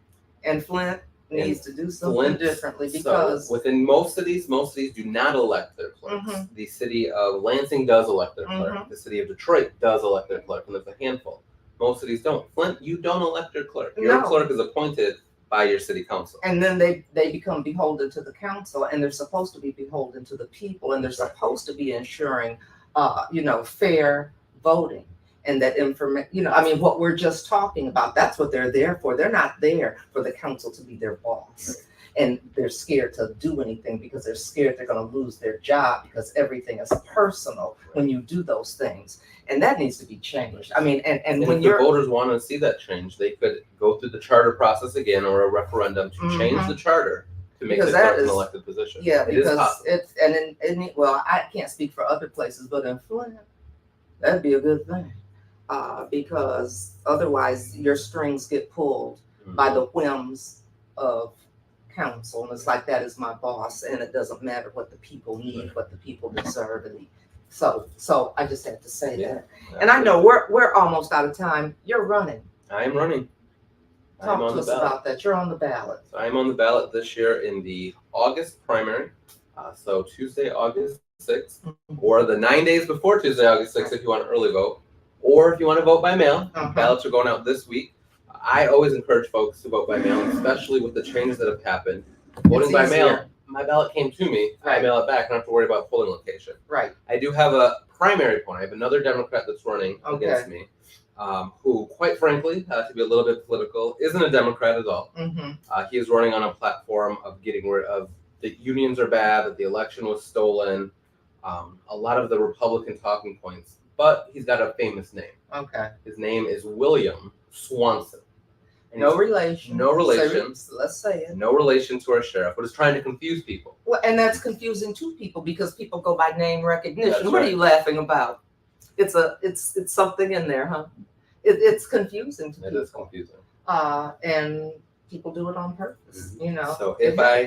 And Flint needs to do something differently, because within most cities do not elect their clerks. The city of Lansing does elect their clerk. The city of Detroit does elect their clerk, and there's a handful. Most cities don't. Flint, you don't elect your clerk. Your clerk is appointed by your city council. And then they become beholden to the council, and they're supposed to be beholden to the people, and they're supposed to be ensuring, fair voting. And that information, what we're just talking about, that's what they're there for. They're not there for the council to be their boss. And they're scared to do anything because they're scared they're going to lose their job, because everything is personal when you do those things. And that needs to be changed. And when if the voters want to see that change, they could go through the charter process again, or a referendum to change the charter to make this an elected position. Yeah, because I can't speak for other places, but in Flint, that'd be a good thing. Because otherwise your strings get pulled by the whims of council. And it's like, that is my boss, and it doesn't matter what the people need, what the people deserve. And so I just had to say that. And I know we're almost out of time. You're running. I am running. Talk to us about that. You're on the ballot. So I'm on the ballot this year in the August primary. So Tuesday, August 6th, or the 9 days before Tuesday, August 6th, if you want to early vote. Or if you want to vote by mail, ballots are going out this week. I always encourage folks to vote by mail, especially with the changes that have happened. Voting by mail, my ballot came to me. I mail it back. I don't have to worry about polling location. Right. I do have a primary opponent. I have another Democrat that's running against me, who, quite frankly, to be a little bit political, isn't a Democrat at all. He is running on a platform of getting rid of the unions are bad, that the election was stolen, a lot of the Republican talking points. But he's got a famous name. Okay. His name is William Swanson. No relation. No relation. Let's say it. No relation to our sheriff, but is trying to confuse people. Well, and that's confusing to people, because people go by name recognition. That's what are you laughing about? It's something in there, huh? It's confusing to people. It is confusing. And people do it on purpose, So if I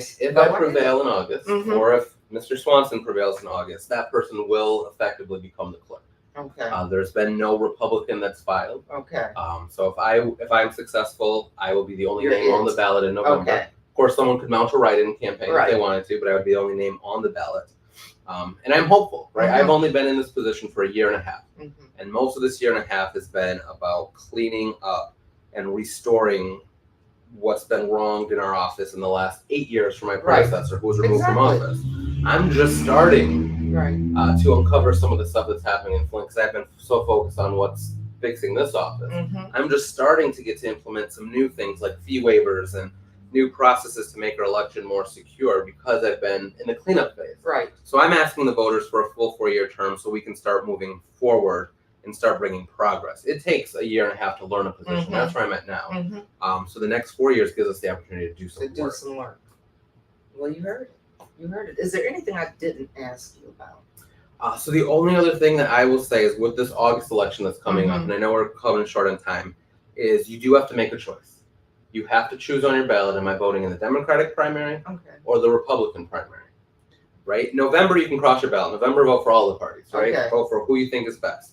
prevail in August, or if Mr. Swanson prevails in August, that person will effectively become the clerk. Okay. There's been no Republican that's filed. Okay. So if I'm successful, I will be the only name on the ballot in November. Okay. Of course, someone could mount a write-in campaign if they wanted to, but I would be the only name on the ballot. And I'm hopeful, right? I've only been in this position for a year and a half, and most of this year and a half has been about cleaning up and restoring what's been wronged in our office in the last 8 years from my predecessor, who was removed from office. I'm just starting to uncover some of the stuff that's happening in Flint, because I've been so focused on what's fixing this office. I'm just starting to get to implement some new things like fee waivers and new processes to make our election more secure, because I've been in the cleanup phase. Right. So I'm asking the voters for a full 4-year term so we can start moving forward and start bringing progress. It takes a year and a half to learn a position. That's where I'm at now. So the next 4 years gives us the opportunity to do some work. Well, you heard it. Is there anything I didn't ask you about? So the only other thing that I will say is, with this August election that's coming up, and I know we're coming short on time, is you do have to make a choice. You have to choose on your ballot, am I voting in the Democratic primary or the Republican primary? Right? November, you can cross your ballot. November, vote for all the parties, right? Vote for who you think is best.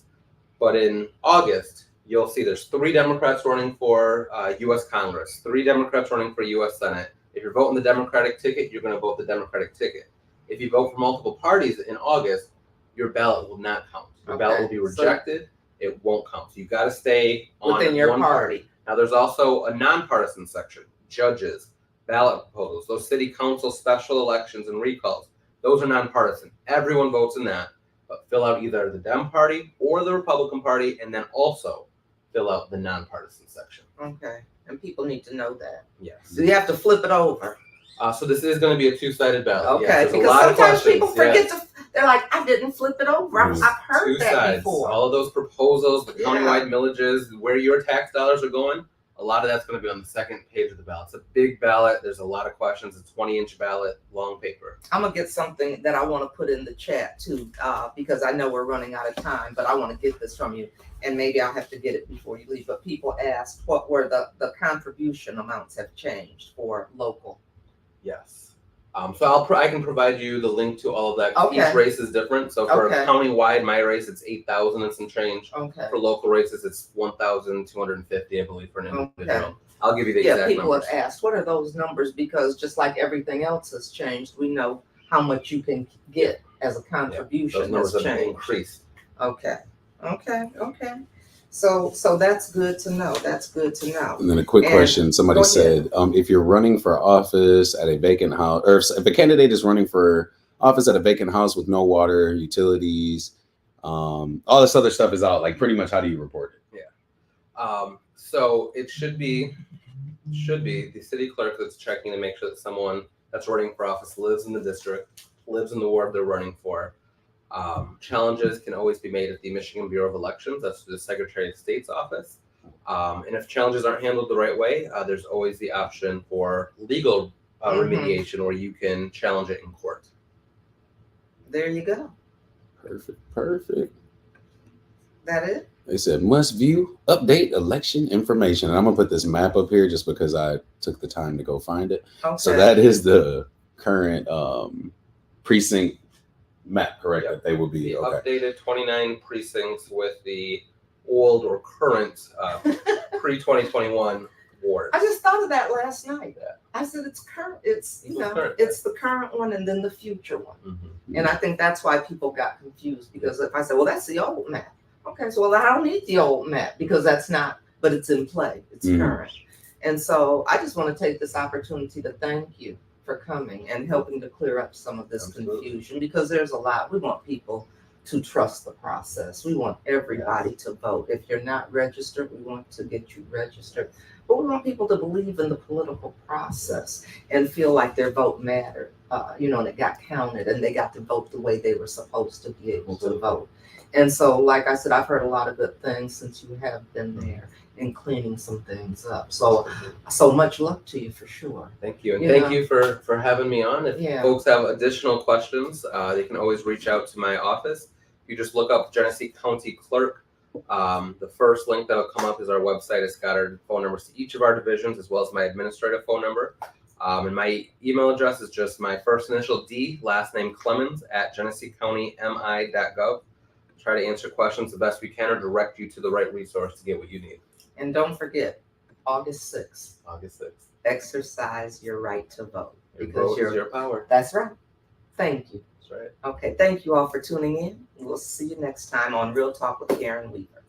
But in August, you'll see there's 3 Democrats running for U.S. Congress, 3 Democrats running for U.S. Senate. If you're voting the Democratic ticket, you're going to vote the Democratic ticket. If you vote for multiple parties in August, your ballot will not count. Your ballot will be rejected. It won't count. So you got to stay on within your one party. Now, there's also a nonpartisan section: judges, ballot proposals, those city council special elections and recalls. Those are nonpartisan. Everyone votes in that, but fill out either the Dem Party or the Republican Party, and then also fill out the nonpartisan section. Okay. And people need to know that. Yes. So you have to flip it over. So this is going to be a two-sided ballot. Okay, Yes, there's a because lot of sometimes questions. people forget Yes. to. They're like, I didn't flip it over. I've heard Two that sides. before. All of those proposals, the Yeah. countywide millages, where your tax dollars are going, a lot of that's going to be on the second page of the ballot. It's a big ballot. There's a lot of questions. It's a 20-inch ballot, long paper. I'm gonna get something that I want to put in the chat too, because I know we're running out of time. But I want to get this from you, and maybe I'll have to get it before you leave. But people asked what were the contribution amounts have changed for local. Yes. So I can provide you the link to all of that. Okay. Each race is different. So for Okay. countywide, my race, it's 8,000 and some change. Okay. For local races, it's 1,250, I believe, for an individual. Okay. I'll give you the Yeah, exact people numbers. have asked, what are those numbers? Because just like everything else has changed, we know how much you can get as a contribution Those numbers has have changed. increased. Okay. So that's good to know. That's good to know. And then a quick And question. Somebody go ahead. said, if you're running for office at a vacant house, or if a candidate is running for office at a vacant house with no water, utilities, all this other stuff is out. Like pretty much, how do you report it? So it should be the city clerk that's checking to make sure that someone that's running for office lives in the district, lives in the ward they're running for. Challenges can always be made at the Michigan Bureau of Elections. That's the Secretary of State's office. And if challenges aren't handled the right way, there's always the option for legal remediation, where you can challenge it in court. There you go. Perfect. That it? They said must view, update election information. And I'm gonna put this map up here just because I took the time to go find it. Okay. So that is the current precinct map, correct? Yep. That they will be The okay. updated 29 precincts with the old or current pre-2021 wards. I just thought of that last night. Yeah. I said it's current. It's current. it's the current one and then the future one. Mm-hmm. And I think that's why people got confused, because if I said, well, that's the old map. Okay, so well, I don't need the old map because that's not, but it's in play. It's current. And so I just want to take this opportunity to thank you for coming and helping to clear up some of this confusion, because there's a lot. We want people to trust the process. We want everybody to vote. If you're not registered, we want to get you registered. But we want people to believe in the political process and feel like their vote mattered, and it got counted and they got to vote the way they were supposed to be able to vote. And so, like I said, I've heard a lot of good things since you have been there in cleaning some things up. So much luck to you for sure. Thank you. And thank you for having me on. If folks have additional questions, they can always reach out to my office. You just look up Genesee County Clerk. The first link that'll come up is our website. It's got our phone numbers to each of our divisions, as well as my administrative phone number. And my email address is just my first initial D, last name Clemons, at GeneseeCountyMI.gov. Try to answer questions the best we can or direct you to the right resource to get what you need. And don't forget, August 6th. August 6th. Exercise your right to vote. Your vote is your power. That's right. Thank you. That's right. Okay, thank you all for tuning in. We'll see you next time on Real Talk with Karen Weaver.